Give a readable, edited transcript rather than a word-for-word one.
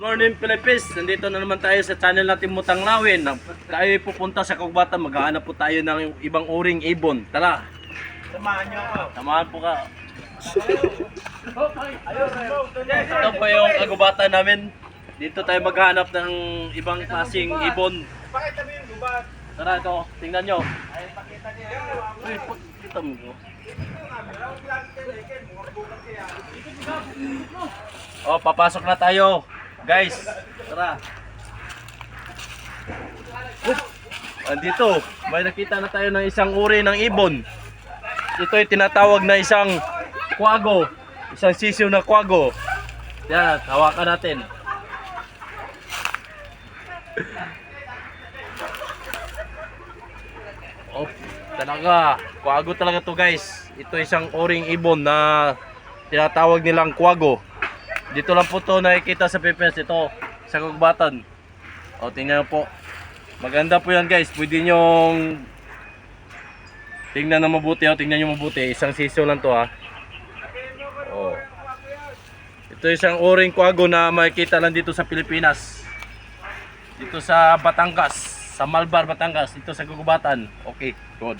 Morning Philippines, nandito na naman tayo sa channel natin Mutang Lawin. Tayo pupunta sa Kagubatan, maghahanap po tayo ng ibang uring ibon. Tara! Samahan niyo ako. Samahan po ka. Ito po yung Kagubatan namin. Dito tayo maghahanap ng ibang klaseng ibon. Pakita mo yung gubat. Tara ito, tingnan nyo. Ay, pakita niyo. Uy, pakita mo. Oh, papasok na tayo. Guys, tara. Andito, may nakita na tayo ng isang uri ng ibon. Ito ay tinatawag na isang kwago. Isang sisiw na kwago. Yan, hawakan natin. Oh, talaga. Kwago talaga to guys. Ito isang uring ibon na tinatawag nilang kwago. Dito lang po to nakikita sa Pipes. Ito sa Kagubatan. O, tingnan po. Maganda po yan guys. Pwede nyong tingnan na mabuti. O, tingnan nyo mabuti. Isang sisiw lang to ha. O. Ito isang uring kwago na makikita lang dito sa Pilipinas. Dito sa Batangas. Sa Malbar, Batangas. Dito sa Kagubatan. Okay, good.